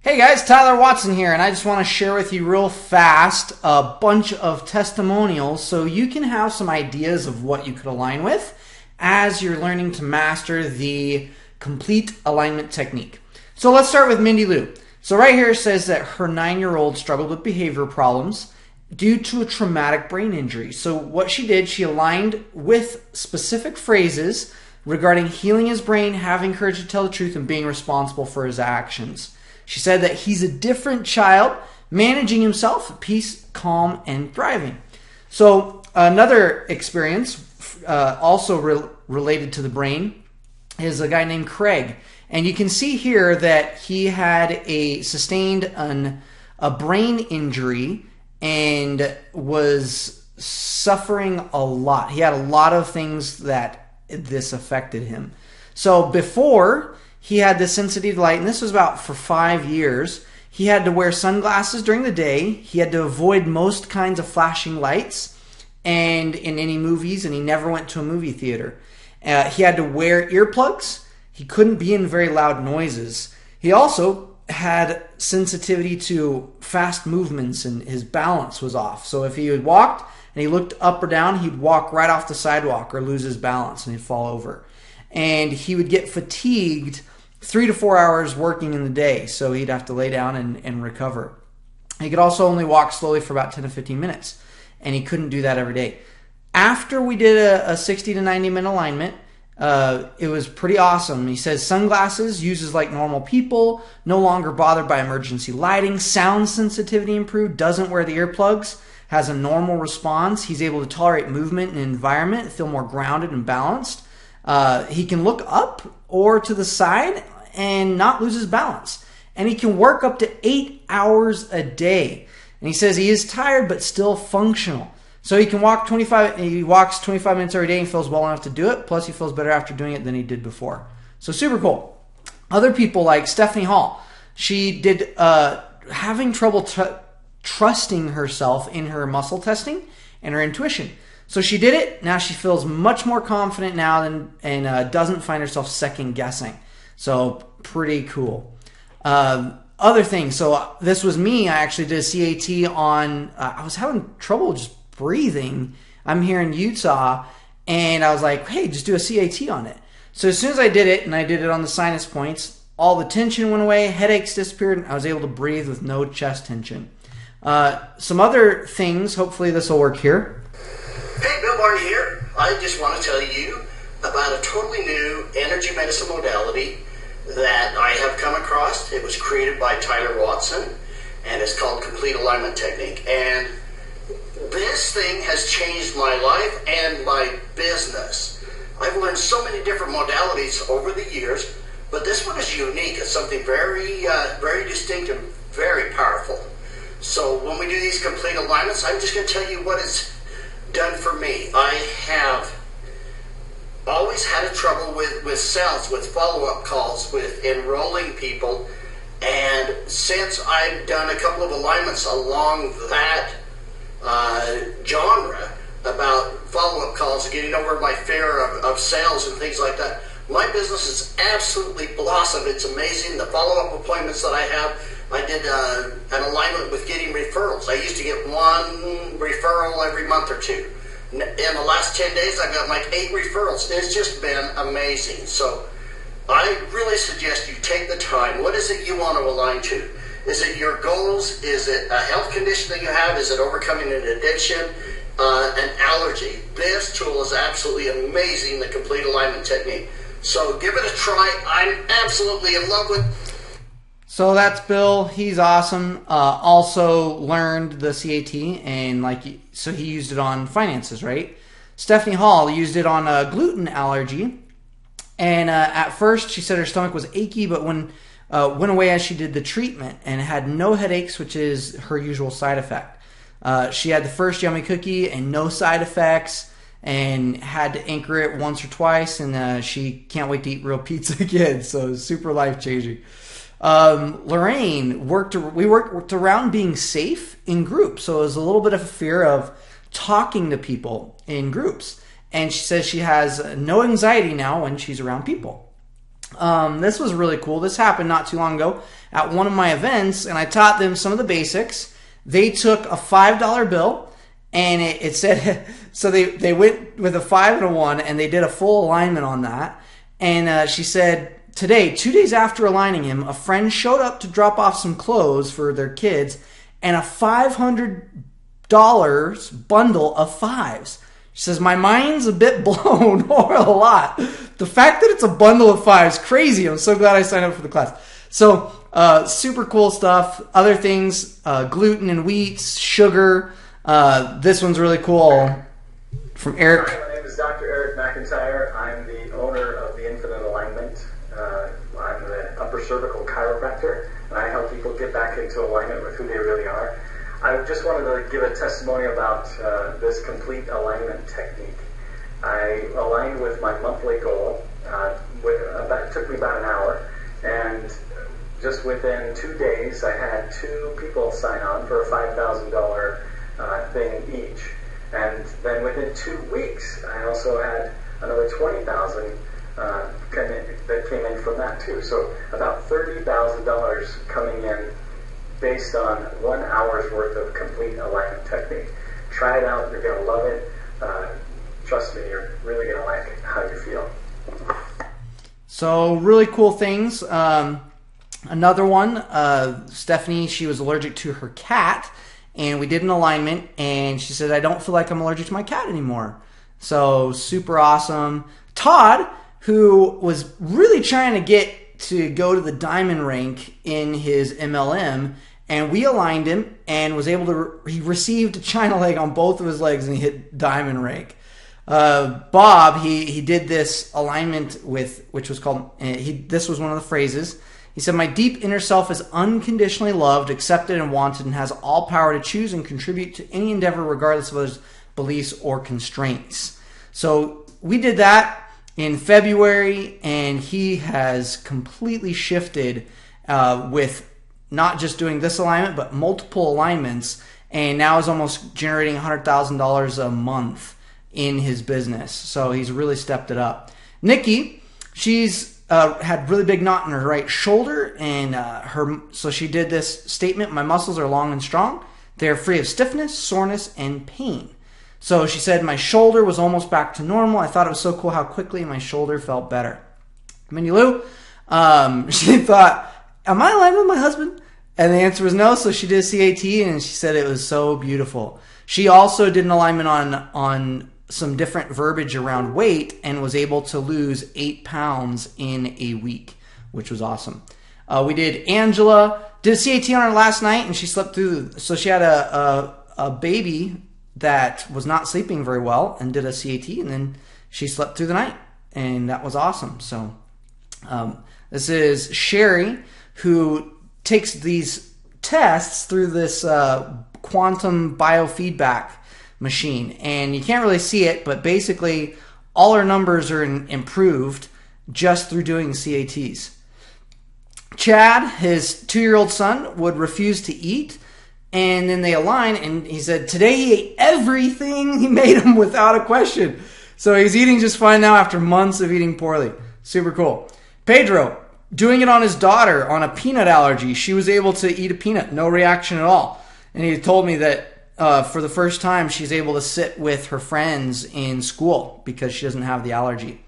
Hey guys, Tyler Watson here, and I just want to share with you real fast a bunch of testimonials so you can have some ideas of what you could align with as you're learning to master the complete alignment technique. So let's start with Mindy Lou. So right here it says that her 9-year-old struggled with behavior problems due to a traumatic brain injury. So what she did, she aligned with specific phrases regarding healing his brain, having courage to tell the truth, and being responsible for his actions. She said that he's a different child, managing himself at peace, calm, and thriving. So another experience also related to the brain is a guy named Craig. And you can see here that he had sustained a brain injury and was suffering a lot. He had a lot of things that this affected him. So before, he had this sensitivity to light, and this was about for 5 years. He had to wear sunglasses during the day. He had to avoid most kinds of flashing lights and in any movies, and he never went to a movie theater. He had to wear earplugs. He couldn't be in very loud noises. He also had sensitivity to fast movements, and his balance was off. So if he had walked and he looked up or down, he'd walk right off the sidewalk or lose his balance and he'd fall over. And he would get fatigued 3 to 4 hours working in the day, so he'd have to lay down and recover. He could also only walk slowly for about 10 to 15 minutes, and he couldn't do that every day. After we did a 60 to 90 minute alignment, it was pretty awesome. He says sunglasses, uses like normal people, no longer bothered by emergency lighting, sound sensitivity improved, doesn't wear the earplugs, has a normal response. He's able to tolerate movement and environment, feel more grounded and balanced. He can look up or to the side and not lose his balance. And he can work up to 8 hours a day. And he says he is tired but still functional. So he walks 25 minutes every day and feels well enough to do it. Plus he feels better after doing it than he did before. So super cool. Other people like Stephanie Hall. She did having trouble trusting herself in her muscle testing and her intuition. So she did it. Now she feels much more confident now and doesn't find herself second guessing. So pretty cool. Other things. So this was me. I actually did a CAT on, I was having trouble just breathing. I'm here in Utah, and I was like, hey, just do a CAT on it. So as soon as I did it, and I did it on the sinus points, all the tension went away, headaches disappeared, and I was able to breathe with no chest tension. Some other things, hopefully this will work here. Hey, Bill Barney here. I just want to tell you about a totally new energy medicine modality that I have come across. It was created by Tyler Watson, and it's called Complete Alignment Technique. And this thing has changed my life and my business. I've learned so many different modalities over the years, but this one is unique. It's something very, very distinct and very powerful. So when we do these complete alignments, I'm just going to tell you what it's done for me. I have always had a trouble with sales, with follow-up calls, with enrolling people, and since I've done a couple of alignments along that genre about follow-up calls and getting over my fear of sales and things like that, my business has absolutely blossomed. It's amazing. The follow-up appointments that I have, I did an alignment with getting referrals. I used to get one referral every month or two. In the last 10 days, I've got like 8 referrals. It's just been amazing. So I really suggest you take the time. What is it you want to align to? Is it your goals? Is it a health condition that you have? Is it overcoming an addiction? An allergy? This tool is absolutely amazing, the Complete Alignment Technique. So give it a try. I'm absolutely in love with. So that's Bill. He's awesome. Also learned the CAT, and so he used it on finances, right? Stephanie Hall used it on a gluten allergy, and at first she said her stomach was achy, but when went away as she did the treatment and had no headaches, which is her usual side effect. She had the first yummy cookie and no side effects, and had to anchor it once or twice, and she can't wait to eat real pizza again. So super life changing. Lorraine we worked around being safe in groups. So it was a little bit of a fear of talking to people in groups. And she says she has no anxiety now when she's around people. This was really cool. This happened not too long ago at one of my events, and I taught them some of the basics. They took a $5 bill, and it said, so they went with a 5 and a 1, and they did a full alignment on that. And she said, today, 2 days after aligning him, a friend showed up to drop off some clothes for their kids, and a $500 bundle of fives. She says, my mind's a bit blown, or a lot. The fact that it's a bundle of fives, crazy. I'm so glad I signed up for the class. So, super cool stuff. Other things, gluten and wheat, sugar. This one's really cool. From Eric. Hi, my name is Dr. Eric McIntyre. I'm the owner of the Infinite Alignment. I'm the upper cervical chiropractor, and I help people get back into alignment with who they really are. I just wanted to give a testimony about this complete alignment technique. I aligned with my monthly goal. It took me about an hour, and just within 2 days, I had 2 people sign on for a $5,000 thing each. And then within 2 weeks, I also had another $20,000 that came in from that too. So about $30,000 coming in based on 1 hour's worth of complete alignment technique. Try it out. You're going to love it. Trust me, you're really going to like how you feel. So really cool things. Another one, Stephanie, she was allergic to her cat, and we did an alignment, and she said, I don't feel like I'm allergic to my cat anymore. So super awesome. Todd, who was really trying to get to go to the diamond rank in his MLM, and we aligned him and was able to, he received a China leg on both of his legs and he hit diamond rank. Bob, he did this alignment with, which was called, this was one of the phrases. He said, my deep inner self is unconditionally loved, accepted, and wanted, and has all power to choose and contribute to any endeavor regardless of others' beliefs or constraints. So we did that in February, and he has completely shifted with not just doing this alignment, but multiple alignments, and now is almost generating $100,000 a month in his business. So he's really stepped it up. Nikki, she's had really big knot in her right shoulder, and so she did this statement: my muscles are long and strong. They're free of stiffness, soreness, and pain. So she said, my shoulder was almost back to normal. I thought it was so cool how quickly my shoulder felt better. Minnie Lou, she thought, am I aligned with my husband? And the answer was no, so she did a CAT, and she said it was so beautiful. She also did an alignment on some different verbiage around weight and was able to lose 8 pounds in a week, which was awesome. We did Angela, did a CAT on her last night, and she slept through. So she had a baby that was not sleeping very well and did a CAT, and then she slept through the night, and that was awesome. So this is Sherry, who takes these tests through this quantum biofeedback machine, and you can't really see it, but basically all our numbers are improved just through doing CATs. Chad, his 2-year-old son, would refuse to eat, and then they align, and he said today he ate everything. He made him without a question. So he's eating just fine now after months of eating poorly. Super cool. Pedro, doing it on his daughter on a peanut allergy. She was able to eat a peanut, no reaction at all. And he told me that for the first time she's able to sit with her friends in school because she doesn't have the allergy.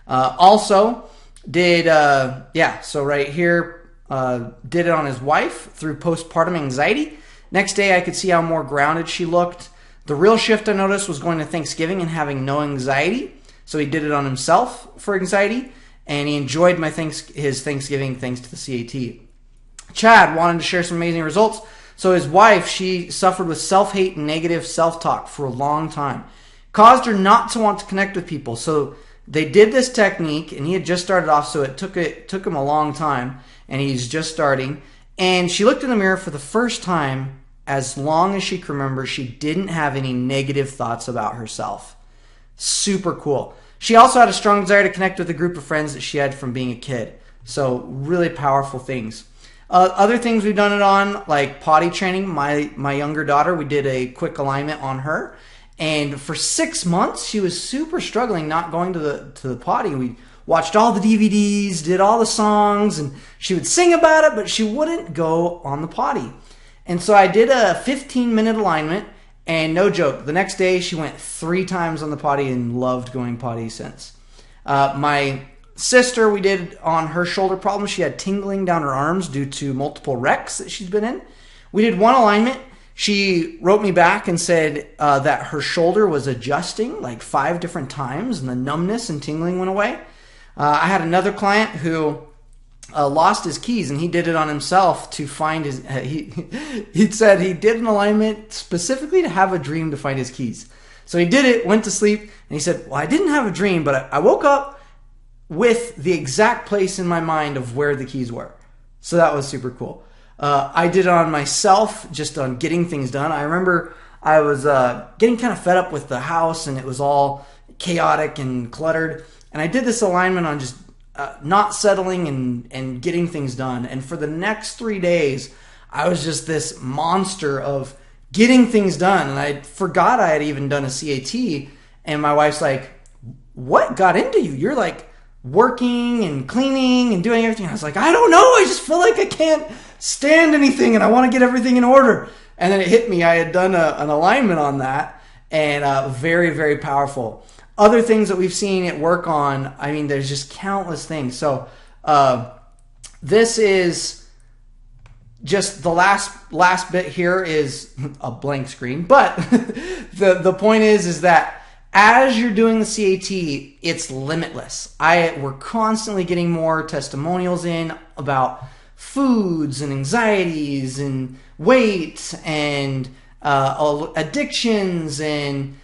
Also did, so right here, did it on his wife through postpartum anxiety. Next day I could see how more grounded she looked. The real shift I noticed was going to Thanksgiving and having no anxiety. So he did it on himself for anxiety, and he enjoyed his Thanksgiving thanks to the CAT. Chad wanted to share some amazing results. So his wife, she suffered with self-hate and negative self-talk for a long time. Caused her not to want to connect with people. So they did this technique, and he had just started off, so it took him a long time, and he's just starting. And she looked in the mirror for the first time, as long as she can remember, she didn't have any negative thoughts about herself. Super cool. She also had a strong desire to connect with a group of friends that she had from being a kid. So really powerful things. Other things we've done it on, like potty training. My younger daughter, we did a quick alignment on her. And for 6 months, she was super struggling not going to the potty. We watched all the DVDs, did all the songs, and she would sing about it, but she wouldn't go on the potty. And so I did a 15-minute alignment, and no joke, the next day she went 3 times on the potty and loved going potty since. My sister, we did on her shoulder problem. She had tingling down her arms due to multiple wrecks that she's been in. We did 1 alignment. She wrote me back and said that her shoulder was adjusting like 5 different times and the numbness and tingling went away. I had another client who lost his keys, and he did it on himself to find his... He said he did an alignment specifically to have a dream to find his keys. So he did it, went to sleep, and he said, well, I didn't have a dream, but I woke up with the exact place in my mind of where the keys were. So that was super cool. I did it on myself, just on getting things done. I remember I was getting kind of fed up with the house, and it was all chaotic and cluttered. And I did this alignment on just not settling and getting things done. And for the next 3 days, I was just this monster of getting things done. And I forgot I had even done a CAT. And my wife's like, what got into you? You're like working and cleaning and doing everything. I was like, I don't know. I just feel like I can't stand anything and I want to get everything in order. And then it hit me. I had done an alignment on that, and very, very powerful. Other things that we've seen it work on, I mean, there's just countless things. So this is just the last bit here is a blank screen. But the point is that as you're doing the CAT, it's limitless. We're constantly getting more testimonials in about foods and anxieties and weight and addictions and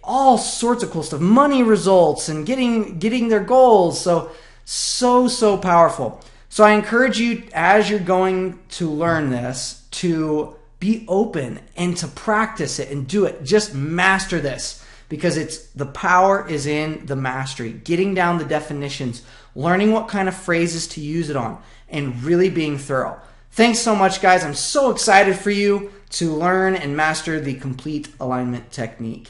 all sorts of cool stuff, money results and getting their goals. So powerful. So I encourage you, as you're going to learn this, to be open and to practice it and do it. Just master this, because the power is in the mastery, getting down the definitions, learning what kind of phrases to use it on, and really being thorough. Thanks so much, guys. I'm so excited for you to learn and master the complete alignment technique.